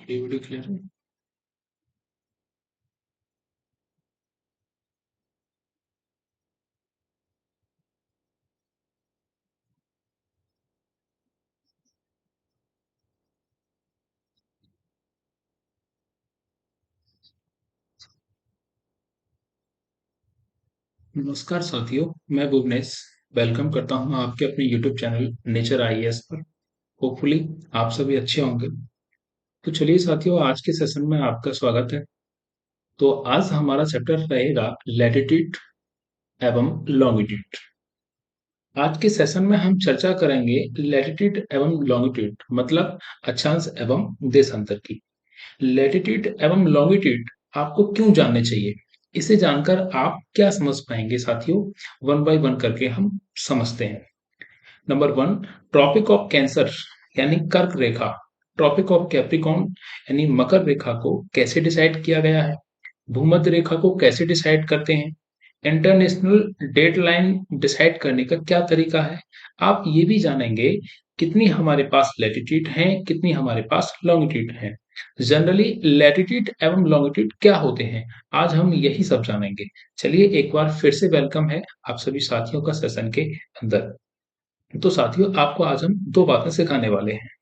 ये video clear है। नमस्कार साथियों, मैं भुवनेश वेलकम करता हूं आपके अपने यूट्यूब चैनल नेचर आईएएस पर। होपफुली आप सभी अच्छे होंगे। तो चलिए साथियों, आज के सेशन में आपका स्वागत है। तो आज हमारा चैप्टर रहेगा लैटिट्यूड एवं लॉन्गिट्यूड। आज के सेशन में हम चर्चा करेंगे लैटिट्यूड एवं लॉन्गिट्यूड मतलब अक्षांश एवं देशांतर की। लैटिट्यूड एवं लॉन्गिट्यूड आपको क्यों जानने चाहिए, इसे जानकर आप क्या समझ पाएंगे साथियों। वन बाय वन करके हम समझते हैं। Number one, Tropic of Cancer यानी कर्क रेखा, ट्रॉपिक ऑफ कैप्रिकॉर्न यानी मकर रेखा को कैसे डिसाइड किया गया है, भूमध्य रेखा को कैसे डिसाइड करते हैं, इंटरनेशनल डेडलाइन डिसाइड करने का क्या तरीका है। आप ये भी जानेंगे कितनी हमारे पास लैटिट्यूड है, कितनी हमारे पास लॉन्गिट्यूड है। जनरली लैटिट्यूड एवं लॉन्गिट्यूड क्या होते हैं, आज हम यही सब जानेंगे। चलिए एक बार फिर से वेलकम है आप सभी साथियों का सेशन के अंदर। तो साथियों, आपको आज हम दो बातें सिखाने वाले हैं।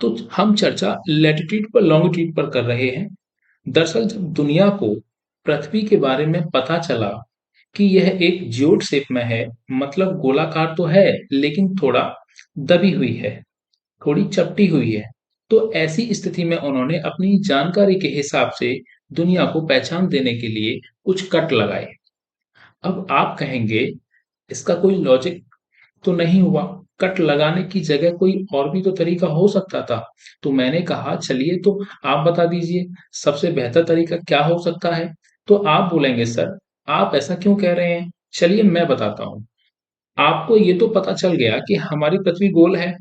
तो हम चर्चा लैटिट्यूड पर लॉन्गिट्यूड पर कर रहे हैं। दरअसल जब दुनिया को पृथ्वी के बारे में पता चला कि यह एक जियोड शेप में है, मतलब गोलाकार तो है लेकिन थोड़ा दबी हुई है, थोड़ी चपटी हुई है, तो ऐसी स्थिति में उन्होंने अपनी जानकारी के हिसाब से दुनिया को पहचान देने के लिए कुछ कट लगाए। अब आप कहेंगे इसका कोई लॉजिक तो नहीं हुआ, कट लगाने की जगह कोई और भी तो तरीका हो सकता था। तो मैंने कहा चलिए तो आप बता दीजिए सबसे बेहतर तरीका क्या हो सकता है। तो आप बोलेंगे सर आप ऐसा क्यों कह रहे हैं, चलिए मैं बताता हूँ। आपको ये तो पता चल गया कि हमारी पृथ्वी गोल है।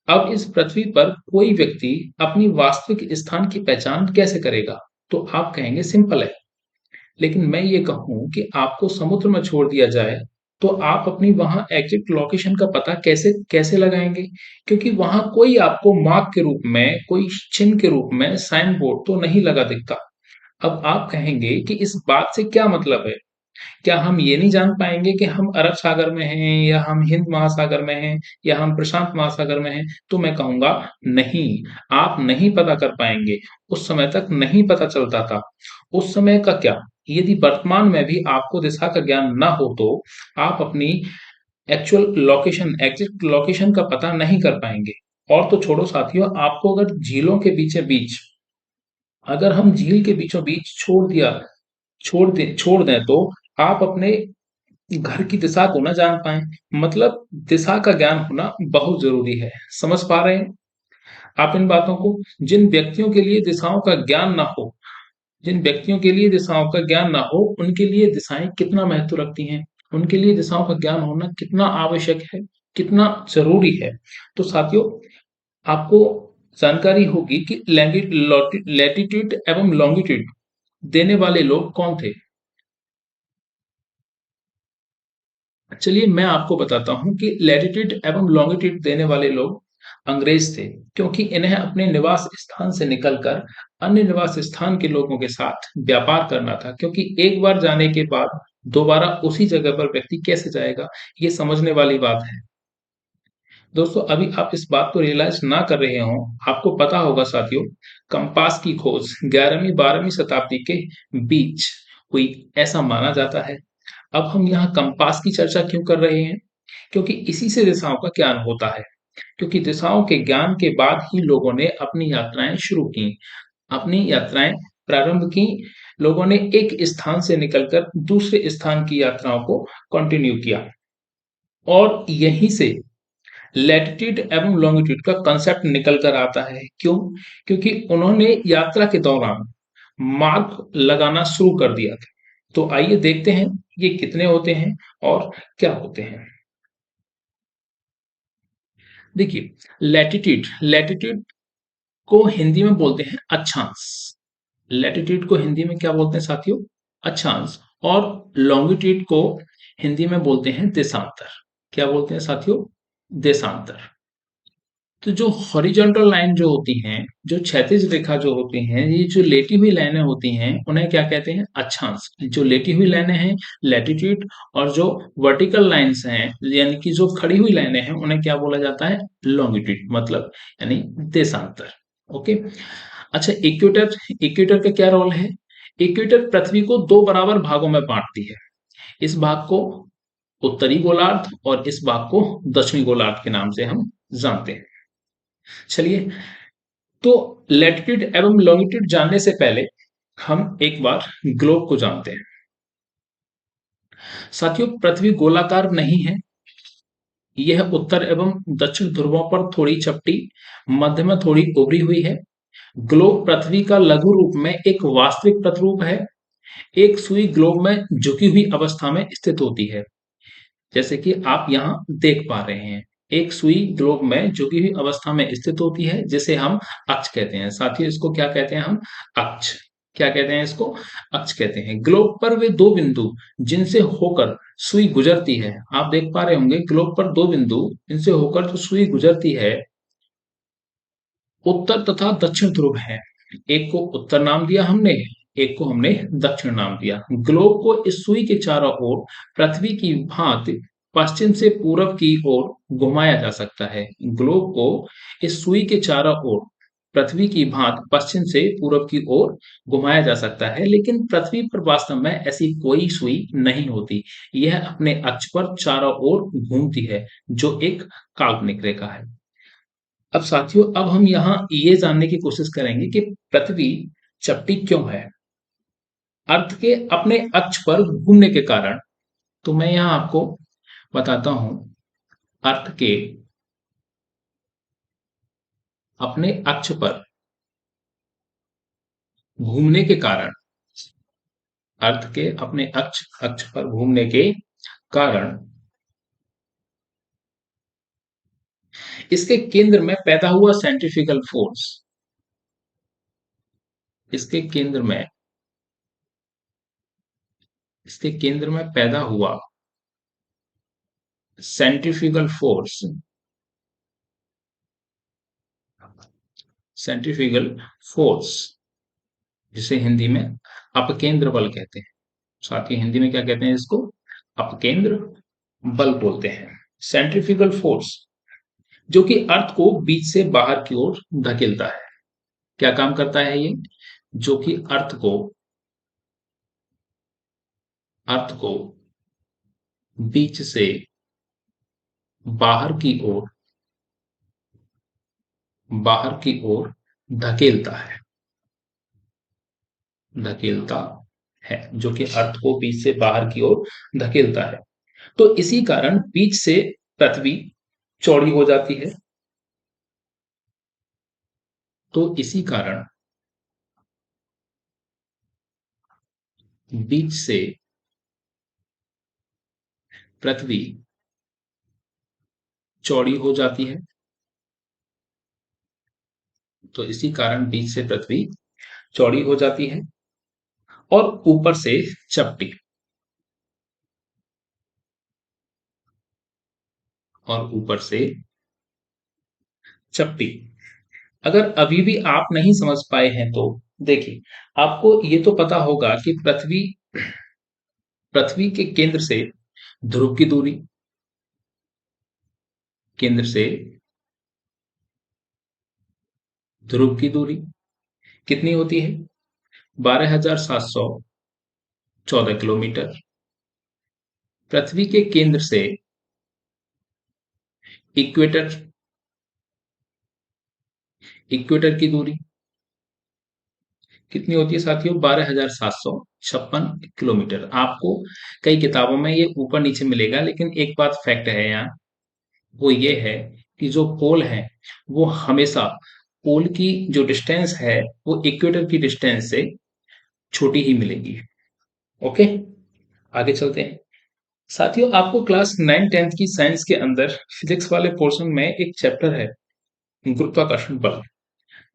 अब इस पृथ्वी पर कोई व्यक्ति अपनी वास्तविक स्थान की पहचान कैसे करेगा। तो आप कहेंगे सिंपल है। लेकिन मैं ये कहूँ कि आपको समुद्र में छोड़ दिया जाए तो आप अपनी वहां एग्जैक्ट लोकेशन का पता कैसे कैसे लगाएंगे, क्योंकि वहां कोई आपको मार्क के रूप में, कोई चिन्ह के रूप में साइन बोर्ड तो नहीं लगा दिखता। अब आप कहेंगे कि इस बात से क्या मतलब है, क्या हम ये नहीं जान पाएंगे कि हम अरब सागर में हैं या हम हिंद महासागर में हैं या हम प्रशांत महासागर में हैं। तो मैं कहूंगा नहीं, आप नहीं पता कर पाएंगे। उस समय तक नहीं पता चलता था। उस समय का क्या, यदि वर्तमान में भी आपको दिशा का ज्ञान ना हो तो आप अपनी एक्चुअल लोकेशन, एग्जैक्ट लोकेशन का पता नहीं कर पाएंगे। और तो छोड़ो साथियों, आपको अगर झीलों के बीचे बीच, अगर हम झील के बीचों बीच छोड़ दें तो आप अपने घर की दिशा को ना जान पाए। मतलब दिशा का ज्ञान होना बहुत जरूरी है। समझ पा रहे हैं आप इन बातों को। जिन व्यक्तियों के लिए दिशाओं का ज्ञान ना हो, जिन व्यक्तियों के लिए दिशाओं का ज्ञान ना हो, उनके लिए दिशाएं कितना महत्व रखती हैं, उनके लिए दिशाओं का ज्ञान होना कितना आवश्यक है, कितना जरूरी है। तो साथियों, आपको जानकारी होगी कि लैटिट्यूड एवं लॉन्गिट्यूड देने वाले लोग कौन थे। चलिए मैं आपको बताता हूं कि लैटिट्यूड एवं लॉन्गिट्यूड देने वाले लोग अंग्रेज थे, क्योंकि इन्हें अपने निवास स्थान से निकलकर अन्य निवास स्थान के लोगों के साथ व्यापार करना था। क्योंकि एक बार जाने के बाद दोबारा उसी जगह पर व्यक्ति कैसे जाएगा, ये समझने वाली बात है। दोस्तों, अभी आप इस बात को रियलाइज ना कर रहे हो, आपको पता होगा साथियों, कंपास की खोज 11वीं 12वीं शताब्दी के बीच हुई, ऐसा माना जाता है। अब हम यहाँ कंपास की चर्चा क्यों कर रहे हैं, क्योंकि इसी से दिशाओं का ज्ञान होता है। क्योंकि दिशाओं के ज्ञान के बाद ही लोगों ने अपनी यात्राएं शुरू की, अपनी यात्राएं प्रारंभ की। लोगों ने एक स्थान से निकलकर दूसरे स्थान की यात्राओं को कंटिन्यू किया। और यहीं से लैटिट्यूड एवं लॉन्गिट्यूड का कंसेप्ट निकल कर आता है। क्यों? क्योंकि उन्होंने यात्रा के दौरान मार्क लगाना शुरू कर दिया था। तो आइए देखते हैं ये कितने होते हैं और क्या होते हैं। देखिए, लैटिट्यूड लैटिट्यूड को हिंदी में बोलते हैं अक्षांश। लैटिट्यूड को हिंदी में क्या बोलते हैं साथियों, अक्षांश। और लॉन्गिट्यूड को हिंदी में बोलते हैं देशांतर। क्या बोलते हैं साथियों, देशांतर। तो जो हॉरिजॉन्टल लाइन जो होती हैं, जो क्षैतिज रेखा जो होती हैं, ये जो लेटी हुई लाइनें होती हैं, उन्हें क्या कहते हैं? अक्षांश। जो लेटी हुई लाइनें हैं, लैटिट्यूड, और जो वर्टिकल लाइन्स हैं, यानी कि जो खड़ी हुई लाइनें हैं, उन्हें क्या बोला जाता है? लॉन्गिट्यूड, मतलब यानी देशांतर। ओके। अच्छा, इक्वेटर, इक्वेटर का क्या रोल है? इक्वेटर पृथ्वी को दो बराबर भागों में बांटती है। इस भाग को उत्तरी गोलार्ध और इस भाग को दक्षिणी गोलार्ध के नाम से हम जानते हैं। चलिए, तो लैटिट्यूड एवं लॉन्गिट्यूड जानने से पहले हम एक बार ग्लोब को जानते हैं। साथियों, पृथ्वी गोलाकार नहीं है। यह उत्तर एवं दक्षिण ध्रुवों पर थोड़ी चपटी, मध्य में थोड़ी उभरी हुई है। ग्लोब पृथ्वी का लघु रूप में एक वास्तविक प्रतिरूप है। एक सुई ग्लोब में झुकी हुई अवस्था में स्थित होती है, जैसे कि आप यहाँ देख पा रहे हैं। एक सुई ग्लोब में झुकी हुई अवस्था में स्थित होती है, जिसे हम अक्ष कहते हैं। साथियों, इसको क्या कहते हैं हम? अक्ष। क्या कहते हैं इसको? अक्ष कहते हैं। ग्लोब पर वे दो बिंदु जिनसे होकर सुई गुजरती है, आप देख पा रहे होंगे, ग्लोब पर दो बिंदु जिनसे होकर जो सुई गुजरती है, उत्तर तथा दक्षिण ध्रुव है। एक को उत्तर नाम दिया हमने, एक को हमने दक्षिण नाम दिया। ग्लोब को इस सुई के चारों ओर पृथ्वी की भांति पश्चिम से पूरब की ओर घुमाया जा सकता है। ग्लोब को इस सुई के चारों ओर पृथ्वी की भांति पश्चिम से पूरब की ओर घुमाया जा सकता है, लेकिन पृथ्वी पर वास्तव में ऐसी कोई सुई नहीं होती। यह अपने अक्ष पर चारों ओर घूमती है, जो एक काल्पनिक रेखा है। अब साथियों, अब हम यहाँ ये जानने की कोशिश करेंगे कि पृथ्वी चपटी क्यों है। अर्थ के अपने अक्ष पर घूमने के कारण, तो मैं यहाँ आपको बताता हूं। अर्थ के अपने अक्ष पर घूमने के कारण, अर्थ के अपने अक्ष अक्ष पर घूमने के कारण इसके केंद्र में पैदा हुआ सेंट्रीफ्यूगल फोर्स, इसके केंद्र में इसके केंद्र में पैदा हुआ सेंट्रीफ्यूगल फोर्स, सेंट्रीफ्यूगल फोर्स, जिसे हिंदी में अपकेंद्र बल कहते हैं। साथ ही हिंदी में क्या कहते हैं इसको? अपकेंद्र बल बोलते हैं। सेंट्रीफ्यूगल फोर्स, जो कि अर्थ को बीच से बाहर की ओर धकेलता है। क्या काम करता है ये? जो कि अर्थ को बीच से बाहर की ओर धकेलता है, धकेलता है, जो कि अर्थ को बीच से बाहर की ओर धकेलता है। तो इसी कारण बीच से पृथ्वी चौड़ी हो जाती है। तो इसी कारण बीच से पृथ्वी चौड़ी हो जाती है। तो इसी कारण बीच से पृथ्वी चौड़ी हो जाती है और ऊपर से चपटी, और ऊपर से चपटी। अगर अभी भी आप नहीं समझ पाए हैं तो देखिए, आपको ये तो पता होगा कि पृथ्वी पृथ्वी के केंद्र से ध्रुव की दूरी, केंद्र से ध्रुव की दूरी कितनी होती है? 12,714 किलोमीटर। पृथ्वी के केंद्र से इक्वेटर, इक्वेटर की दूरी कितनी होती है साथियों? 12,756 किलोमीटर। आपको कई किताबों में ये ऊपर नीचे मिलेगा, लेकिन एक बात फैक्ट है यहाँ, वो ये है कि जो पोल है, वो हमेशा, पोल की जो डिस्टेंस है, वो इक्वेटर की डिस्टेंस से छोटी ही मिलेगी। ओके, आगे चलते हैं। साथियों, आपको क्लास 9 10th की साइंस के अंदर फिजिक्स वाले पोर्शन में एक चैप्टर है, गुरुत्वाकर्षण बल,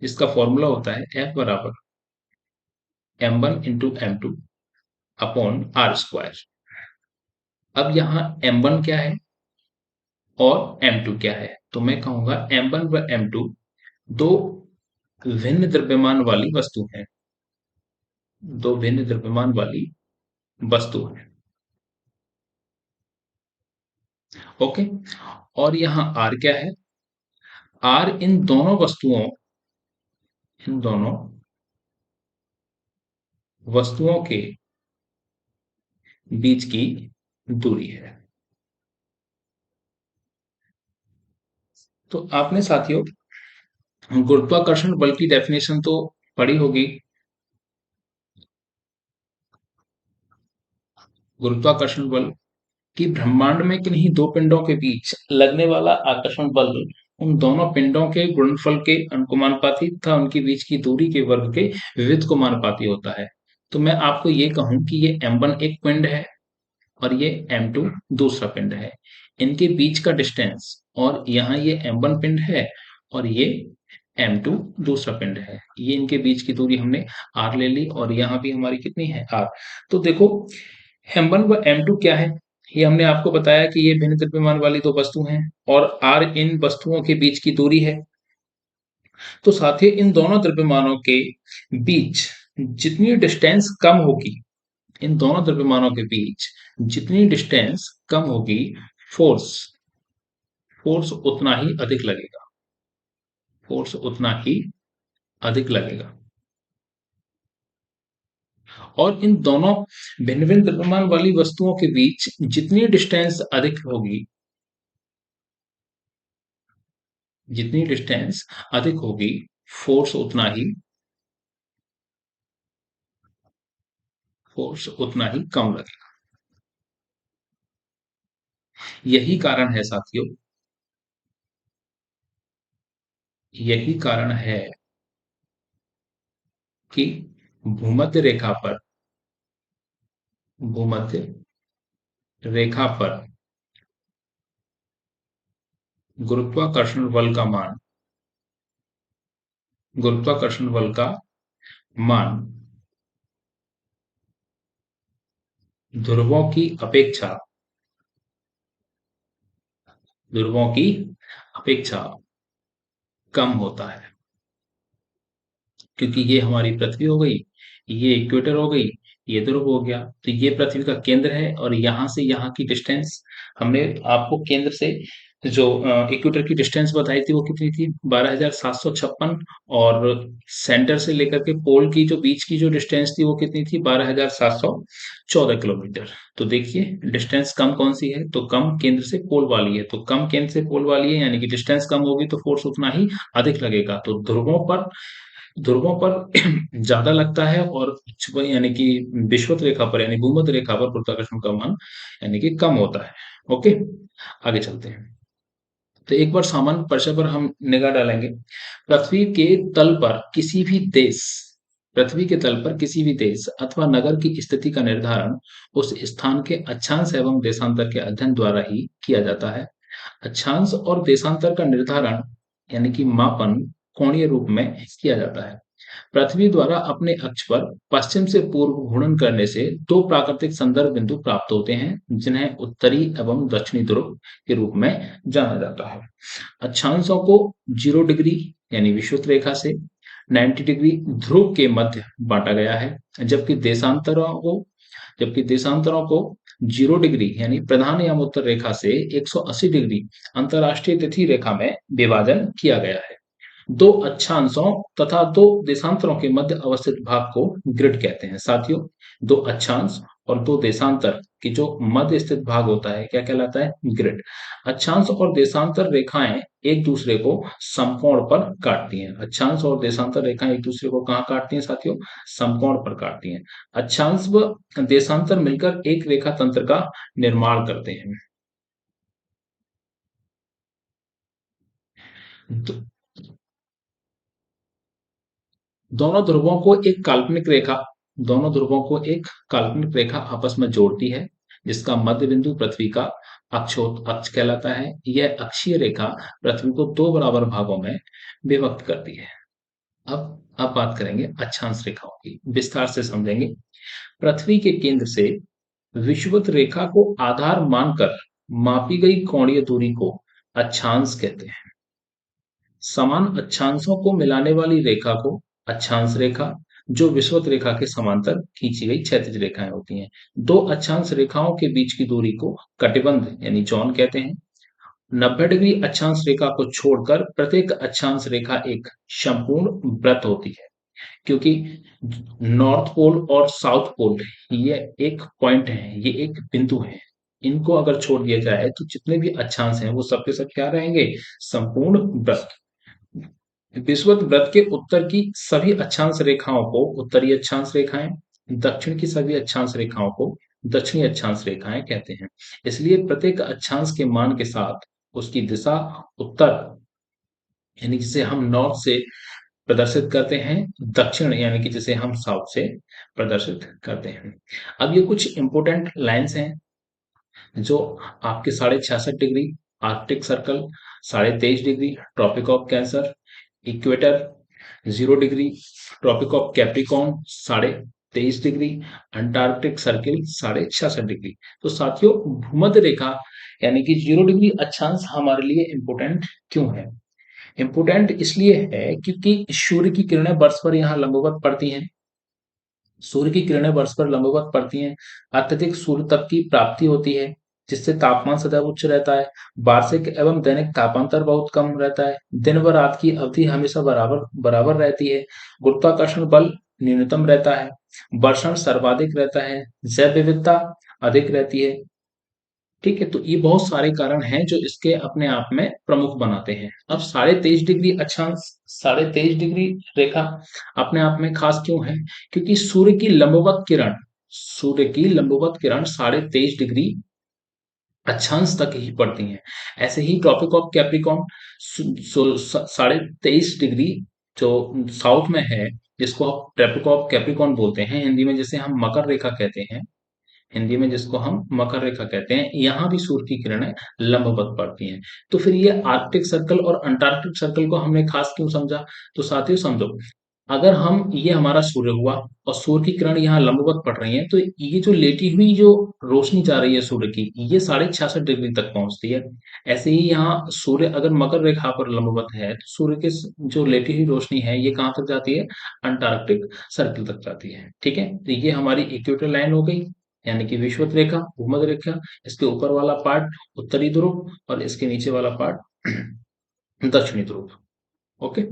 जिसका फॉर्मूला होता है F बराबर m1 into m2 upon are square. अब यहाँ m1 क्या है और m2 क्या है, तो मैं कहूंगा M1 व M2 दो भिन्न द्रव्यमान वाली वस्तु हैं, दो भिन्न द्रव्यमान वाली वस्तु है। ओके। और यहाँ R क्या है? R इन दोनों वस्तुओं के बीच की दूरी है। तो आपने साथियों गुरुत्वाकर्षण बल की डेफिनेशन तो पढ़ी होगी। गुरुत्वाकर्षण बल कि ब्रह्मांड में किन्हीं दो पिंडों के बीच लगने वाला आकर्षण बल उन दोनों पिंडों के गुणनफल के अनुपाती तथा उनके बीच की दूरी के वर्ग के विविध को समानुपाती होता है। तो मैं आपको ये कहूं कि ये M1 एक पिंड है और ये M2 दूसरा पिंड है। इनके बीच का डिस्टेंस, और यहाँ ये M1 पिंड है और ये M2 दूसरा पिंड है, ये इनके बीच की दूरी हमने R ले ली और यहाँ भी हमारी कितनी है R। तो देखो M1 व M2 क्या है, ये हमने आपको बताया कि ये भिन्न द्रव्यमान वाली दो वस्तु हैं और R इन वस्तुओं के बीच की दूरी है। तो साथ ही इन दोनों द्रव्यमानों के बीच जितनी डिस्टेंस कम होगी, इन दोनों द्रव्यमानों के बीच जितनी डिस्टेंस कम होगी, फोर्स फोर्स उतना ही अधिक लगेगा, फोर्स उतना ही अधिक लगेगा। और इन दोनों भिन्न भिन्न द्रव्यमान वाली वस्तुओं के बीच जितनी डिस्टेंस अधिक होगी, जितनी डिस्टेंस अधिक होगी, फोर्स उतना ही कम लगेगा। यही कारण है साथियों, यही कारण है कि भूमध्य रेखा पर भूमध्य रेखा पर गुरुत्वाकर्षण बल का मान गुरुत्वाकर्षण बल का मान ध्रुवों की अपेक्षा ध्रुवों की अपेक्षा कम होता है। क्योंकि ये हमारी पृथ्वी हो गई, ये इक्वेटर हो गई, ये ध्रुव हो गया। तो ये पृथ्वी का केंद्र है और यहाँ से यहाँ की डिस्टेंस हमने आपको केंद्र से जो इक्वेटर की डिस्टेंस बताई थी वो कितनी थी, 12,756। और सेंटर से लेकर के पोल की जो बीच की जो डिस्टेंस थी वो कितनी थी, 12,714 किलोमीटर। तो देखिए डिस्टेंस कम कौन सी है, तो कम केंद्र से पोल वाली है। तो कम केंद्र से पोल वाली है यानी कि डिस्टेंस कम होगी तो फोर्स उतना ही अधिक लगेगा। तो ध्रुवों पर ज्यादा लगता है और यानी कि विषुवत रेखा पर यानी भूमध्य रेखा पर गुरुत्वाकर्षण का मान यानी कि कम होता है। ओके, आगे चलते हैं। तो एक बार सामान्य परिचय पर हम निगाह डालेंगे। पृथ्वी के तल पर किसी भी देश पृथ्वी के तल पर किसी भी देश अथवा नगर की स्थिति का निर्धारण उस स्थान के अक्षांश एवं देशांतर के अध्ययन द्वारा ही किया जाता है। अक्षांश और देशांतर का निर्धारण यानी कि मापन कोणीय रूप में किया जाता है। पृथ्वी द्वारा अपने अक्ष पर पश्चिम से पूर्व घूर्णन करने से दो प्राकृतिक संदर्भ बिंदु प्राप्त होते हैं, जिन्हें उत्तरी एवं दक्षिणी ध्रुव के रूप में जाना जाता है। अक्षांशों को 0 डिग्री यानी विषुवत रेखा से 90 डिग्री ध्रुव के मध्य बांटा गया है, जबकि देशांतरों को 0 डिग्री यानी प्रधान एवं उत्तर रेखा से 180 डिग्री अंतरराष्ट्रीय तिथि रेखा में विभाजन किया गया है। दो अक्षांशों तथा दो देशांतरों के मध्य अवस्थित भाग को ग्रिड कहते हैं। साथियों, दो अक्षांश और दो देशांतर की जो मध्य स्थित भाग होता है क्या कहलाता है, ग्रिड। अक्षांश और देशांतर रेखाएं एक दूसरे को समकोण पर काटती हैं। अक्षांश और देशांतर रेखाएं एक दूसरे को कहाँ काटती हैं साथियों, समकोण पर काटती हैं। अक्षांश व देशांतर मिलकर एक रेखा तंत्र का निर्माण करते हैं। दोनों ध्रुवों को एक काल्पनिक रेखा आपस में जोड़ती है, जिसका मध्य बिंदु पृथ्वी का अक्ष कहलाता है। यह अक्षीय रेखा पृथ्वी को दो बराबर भागों में विभक्त करती है। अब बात करेंगे अक्षांश रेखाओं की, विस्तार से समझेंगे। पृथ्वी के केंद्र से विषुवत रेखा को आधार मानकर मापी गई कोणीय दूरी को अक्षांश कहते हैं। समान अक्षांशों को मिलाने वाली रेखा को अक्षांश रेखा, जो विषुवत रेखा के समांतर खींची गई क्षैतिज रेखाएं होती हैं। दो अक्षांश रेखाओं के बीच की दूरी को कटिबंध यानी जॉन कहते हैं। 90 डिग्री अक्षांश रेखा को छोड़कर प्रत्येक अक्षांश रेखा एक संपूर्ण वृत्त होती है, क्योंकि नॉर्थ पोल और साउथ पोल ये एक पॉइंट है, ये एक बिंदु है। इनको अगर छोड़ दिया जाए तो जितने भी अक्षांश हैं वो सब के सब क्या रहेंगे, संपूर्ण वृत्त। विषुवत वृत्त के उत्तर की सभी अक्षांश रेखाओं को उत्तरी अक्षांश रेखाएं, दक्षिण की सभी अक्षांश रेखाओं को दक्षिणी अक्षांश रेखाएं कहते हैं। इसलिए प्रत्येक अक्षांश के मान के साथ उसकी दिशा उत्तर यानी जिसे हम नॉर्थ से प्रदर्शित करते हैं, दक्षिण यानी कि जिसे हम साउथ से प्रदर्शित करते हैं। अब ये कुछ इंपॉर्टेंट लाइंस हैं जो आपके 66.5 degree Arctic Circle, 23.5 degree Tropic of Cancer, equator 0 degree Tropic of Capricorn, 23.5 degree Antarctic Circle 66.5 degree. तो साथियों, भूमध्य रेखा यानी कि 0 डिग्री अक्षांश हमारे लिए इंपोर्टेंट क्यों है? इंपोर्टेंट इसलिए है क्योंकि सूर्य की किरणें वर्ष पर यहाँ लंबवत पड़ती हैं। सूर्य की किरणें वर्ष पर लंबवत पड़ती हैं, अत्यधिक सूर्य तप की प्राप्ति होती है, जिससे तापमान सदैव उच्च रहता है। वार्षिक एवं दैनिक तापांतर बहुत कम रहता है। दिन व रात की अवधि हमेशा बराबर बराबर रहती है। गुरुत्वाकर्षण बल न्यूनतम रहता है। वर्षण सर्वाधिक रहता है। जैव विविधता अधिक रहती है। ठीक है, तो ये बहुत सारे कारण हैं जो इसके अपने आप में प्रमुख बनाते हैं। अब 23.5 डिग्री अक्षांश, 23.5 डिग्री रेखा अपने आप में खास क्यों है? क्योंकि सूर्य की लंबवत किरण 23.5 डिग्री अक्षांश तक ही पड़ती हैं। ऐसे ही ट्रॉपिक ऑफ कैप्रिकॉर्न 23.5 डिग्री जो साउथ में है, जिसको आप ट्रॉपिक ऑफ कैप्रिकॉर्न बोलते हैं, हिंदी में जिसे हम मकर रेखा कहते हैं, हिंदी में जिसको हम मकर रेखा कहते हैं, यहाँ भी सूर्य की किरणें लंबवत पड़ती हैं। तो फिर ये आर्कटिक सर्कल और अंटार्कटिक सर्कल को हमने खास क्यों समझा? तो साथियों समझो, अगर हम ये हमारा सूर्य हुआ और सूर्य की किरण यहाँ लंबवत पड़ रही है, तो ये जो लेटी हुई जो रोशनी जा रही है सूर्य की, ये 66.5 डिग्री तक पहुंचती है। ऐसे ही यहाँ सूर्य अगर मकर रेखा पर लंबवत है, तो सूर्य के जो लेटी हुई रोशनी है ये कहाँ तक जाती है? अंटार्कटिक सर्कल तक जाती है। ठीक है, तो ये हमारी इक्वेटर लाइन हो गई, यानी कि विषुवत रेखा, भूमध्य रेखा। इसके ऊपर वाला पार्ट उत्तरी ध्रुव और इसके नीचे वाला पार्ट दक्षिणी ध्रुव। ओके,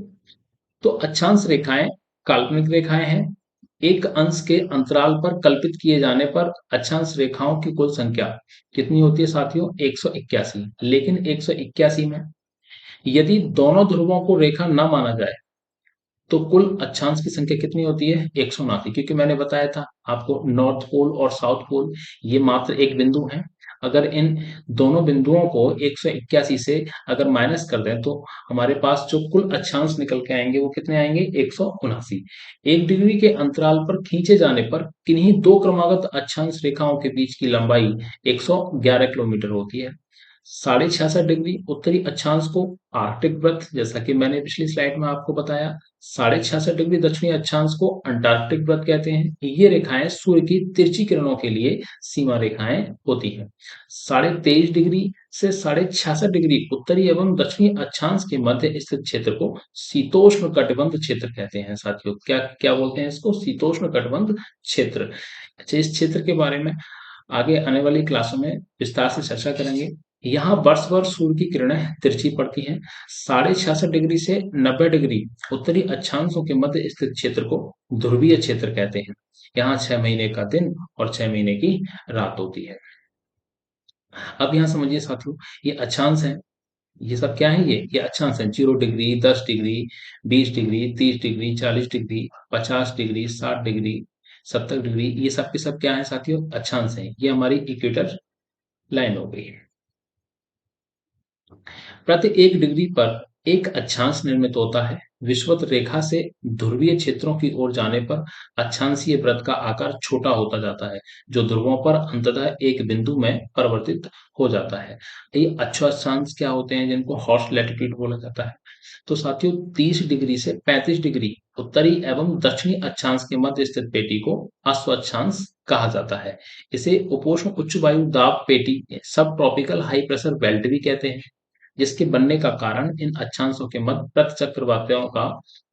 तो अक्षांश रेखाएं काल्पनिक रेखाएं हैं। एक अंश के अंतराल पर कल्पित किए जाने पर अक्षांश रेखाओं की कुल संख्या कितनी होती है साथियों? 181। लेकिन 181 में यदि दोनों ध्रुवों को रेखा न माना जाए तो कुल अक्षांश की संख्या कितनी होती है? 179। क्योंकि मैंने बताया था आपको, नॉर्थ पोल और साउथ पोल ये मात्र एक बिंदु है। अगर इन दोनों बिंदुओं को 181 से अगर माइनस कर दें तो हमारे पास जो कुल अक्षांश निकल के आएंगे वो कितने आएंगे? 179। 1 डिग्री के अंतराल पर खींचे जाने पर किन्हीं दो क्रमागत अक्षांश रेखाओं के बीच की लंबाई 111 किलोमीटर होती है। 66.5 डिग्री उत्तरी अक्षांश को आर्कटिक वृत्त, जैसा कि मैंने पिछली स्लाइड में आपको बताया। 66.5 डिग्री दक्षिणी अक्षांश को अंटार्कटिक वृत्त कहते हैं। ये रेखाएं सूर्य की तिरछी किरणों के लिए सीमा रेखाएं होती हैं। 23.5 डिग्री से 66.5 डिग्री उत्तरी एवं दक्षिणी अक्षांश के मध्य स्थित क्षेत्र को शीतोष्ण कटिबंध क्षेत्र कहते हैं साथियों। क्या क्या बोलते हैं इसको? शीतोष्ण कटिबंध क्षेत्र। अच्छा, इस क्षेत्र के बारे में आगे आने वाली क्लासों में विस्तार से चर्चा करेंगे। यहाँ वर्ष भर सूर्य की किरणें तिरछी पड़ती हैं। 66.5 डिग्री से 90 डिग्री उत्तरी अक्षांशों के मध्य स्थित क्षेत्र को ध्रुवीय क्षेत्र कहते हैं। यहाँ 6 महीने का दिन और 6 महीने की रात होती है। अब यहाँ समझिए साथियों, ये अक्षांश है, ये सब क्या है? ये अक्षांश है। 0 degree, 10 degree, 20 degree, 30 degree, 40 degree, 50 degree, 60 degree, 70 degree, ये सब के सब क्या है साथियों? अक्षांश है। ये हमारी इक्वेटर लाइन हो गई। प्रति 1 डिग्री पर एक अक्षांश निर्मित होता है। विषुवत रेखा से ध्रुवीय क्षेत्रों की ओर जाने पर अक्षांशीय वृत्त का आकार छोटा होता जाता है, जो ध्रुवों पर अंततः एक बिंदु में परिवर्तित हो जाता है। ये अच्छे अक्षांश क्या होते हैं जिनको हॉर्स लैटिट्यूड बोला जाता है? तो साथियों, 30 डिग्री से 35 डिग्री उत्तरी एवं दक्षिणी अक्षांश के मध्य स्थित पेटी को अश्व अक्षांश कहा जाता है। इसे उपोष्ण उच्च वायु दाब पेटी, सब ट्रॉपिकल हाई प्रेशर बेल्ट भी कहते हैं। जिसके बनने का कारण इन अक्षांशों के मध्य प्रतिचक्रवातों का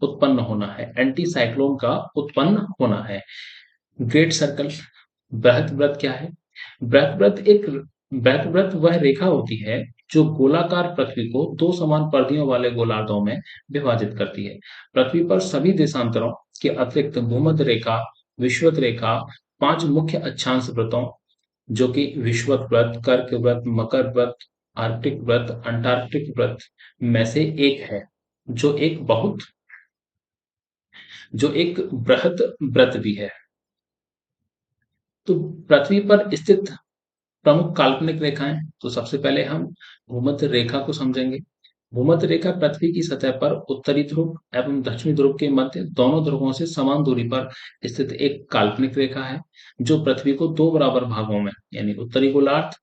उत्पन्न होना है, एंटी साइक्लोन का उत्पन्न होना है। ग्रेट सर्कल, बृहत वृत्त क्या है? बृहत वृत्त वह रेखा होती है जो गोलाकार पृथ्वी को दो समान परिधियों वाले गोलार्धों में विभाजित करती है। पृथ्वी पर सभी देशांतरों के अतिरिक्त भूमध्य रेखा, विषुवत रेखा, 5 मुख्य अक्षांश वृत्तों जो कि विषुवत वृत्त, कर्क वृत्त, मकर वृत्त, आर्कटिक वृत्त, अंटार्कटिक वृत्त में से एक है, जो एक बृहत वृत्त भी है। तो पृथ्वी पर स्थित प्रमुख काल्पनिक रेखाएं, तो सबसे पहले हम भूमध्य रेखा को समझेंगे। भूमध्य रेखा पृथ्वी की सतह पर उत्तरी ध्रुव एवं दक्षिणी ध्रुव के मध्य दोनों ध्रुवों से समान दूरी पर स्थित एक काल्पनिक रेखा है, जो पृथ्वी को दो बराबर भागों में यानी उत्तरी गोलार्ध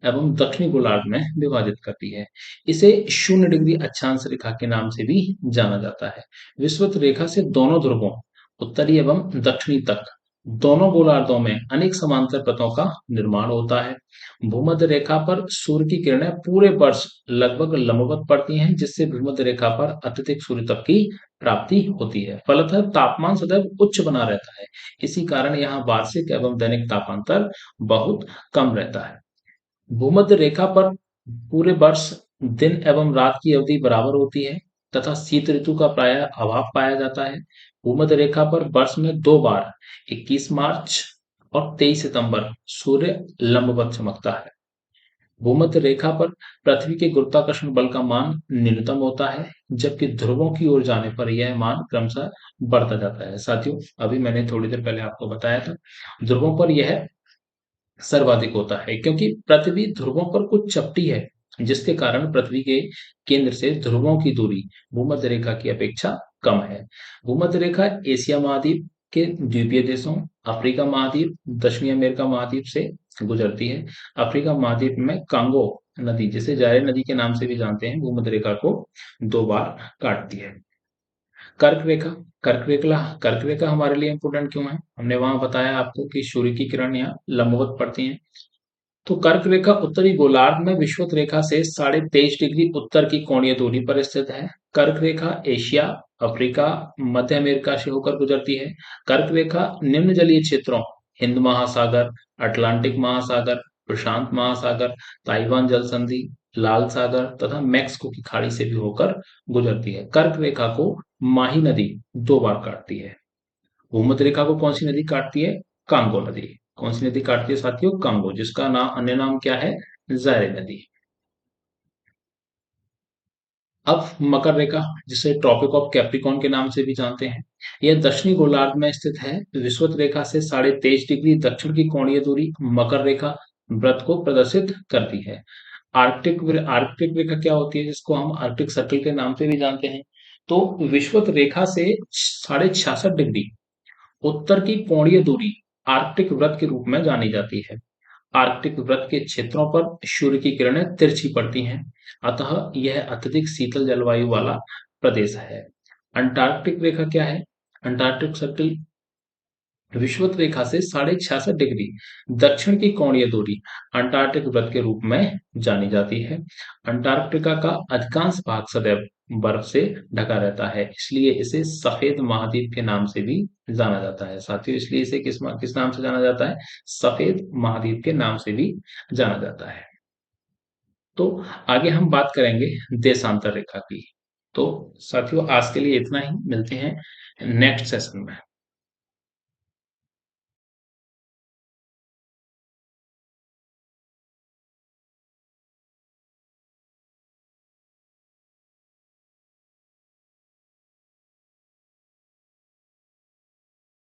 एवं दक्षिणी गोलार्ध में विभाजित करती है। इसे 0 डिग्री अक्षांश रेखा के नाम से भी जाना जाता है। विषुवत रेखा से दोनों ध्रुवों उत्तरी एवं दक्षिणी तक दोनों गोलार्धों में अनेक समांतर पथों का निर्माण होता है। भूमध्य रेखा पर सूर्य की किरणें पूरे वर्ष लगभग लंबवत पड़ती हैं, जिससे भूमध्य रेखा पर अत्यधिक सूर्य तप की प्राप्ति होती है। फलतः तापमान सदैव उच्च बना रहता है। इसी कारण यहाँ वार्षिक एवं दैनिक तापांतर बहुत कम रहता है। भूमध्य रेखा पर पूरे वर्ष दिन एवं रात की अवधि बराबर होती है तथा शीत ऋतु का प्रायः अभाव पाया जाता है। भूमध्य रेखा पर वर्ष में 2 बार 21 मार्च और 23 सितंबर सूर्य लंबवत चमकता है। भूमध्य रेखा पर पृथ्वी के गुरुत्वाकर्षण बल का मान न्यूनतम होता है, जबकि ध्रुवों की ओर जाने पर यह मान क्रमशः बढ़ता जाता है। साथियों, अभी मैंने थोड़ी देर पहले आपको बताया था, ध्रुवों पर यह सर्वाधिक होता है क्योंकि पृथ्वी ध्रुवों पर कुछ चपटी है, जिसके कारण पृथ्वी के केंद्र से ध्रुवों की दूरी भूमध्य रेखा की अपेक्षा कम है। भूमध्य रेखा एशिया महाद्वीप के द्वीपीय देशों, अफ्रीका महाद्वीप, दक्षिणी अमेरिका महाद्वीप से गुजरती है। अफ्रीका महाद्वीप में कांगो नदी, जिसे जायरे नदी के नाम से भी जानते हैं, भूमध्य रेखा को 2 बार काटती है। कर्क रेखा, कर्क रेखा हमारे लिए इंपोर्टेंट क्यों है? हमने वहां बताया आपको कि सूर्य की किरण यहाँ लंबवत पड़ती हैं। तो कर्क रेखा उत्तरी गोलार्ध में विषुवत रेखा से 23.5 डिग्री उत्तर की कोणीय दूरी पर स्थित है। कर्क रेखा एशिया, अफ्रीका, मध्य अमेरिका से होकर गुजरती है। कर्क रेखा निम्न जलीय क्षेत्रों हिंद महासागर, अटलांटिक महासागर, प्रशांत महासागर, ताइवान जल संधि, लाल सागर तथा मैक्सिको की खाड़ी से भी होकर गुजरती है। कर्क रेखा को माही नदी 2 बार काटती है। भूमध्य रेखा को कौन सी नदी काटती है? कांगो नदी। कौन सी नदी काटती है साथियों? कांगो, जिसका नाम अन्य नाम क्या है? जायरे नदी। अब मकर रेखा, जिसे ट्रॉपिक ऑफ कैप्रिकॉर्न के नाम से भी जानते हैं, यह दक्षिणी गोलार्ध में स्थित है। विषुवत रेखा से 23.5 डिग्री दक्षिण की कोणीय दूरी मकर रेखा व्रत को प्रदर्शित करती है। आर्कटिक रेखा क्या होती है, जिसको हम आर्कटिक सर्कल के नाम से भी जानते हैं? तो विषुवत रेखा से 66.5 डिग्री उत्तर की कोणीय दूरी आर्कटिक वृत्त के रूप में जानी जाती है। आर्कटिक वृत्त के क्षेत्रों पर सूर्य की किरणें तिरछी पड़ती हैं, अतः यह अत्यधिक शीतल जलवायु वाला प्रदेश है। अंटार्कटिक रेखा क्या है? अंटार्कटिक सर्कल विषुवत रेखा से 66.5 डिग्री दक्षिण की कोणीय दूरी अंटार्कटिक वृत्त के रूप में जानी जाती है। अंटार्कटिका का अधिकांश भाग सदैव बर्फ से ढका रहता है, इसलिए इसे सफेद महाद्वीप के नाम से भी जाना जाता है। साथियों, इसलिए इसे किस नाम से जाना जाता है? सफेद महाद्वीप के नाम से भी जाना जाता है। तो आगे हम बात करेंगे देशांतर रेखा की। तो साथियों, आज के लिए इतना ही। मिलते हैं नेक्स्ट सेशन में।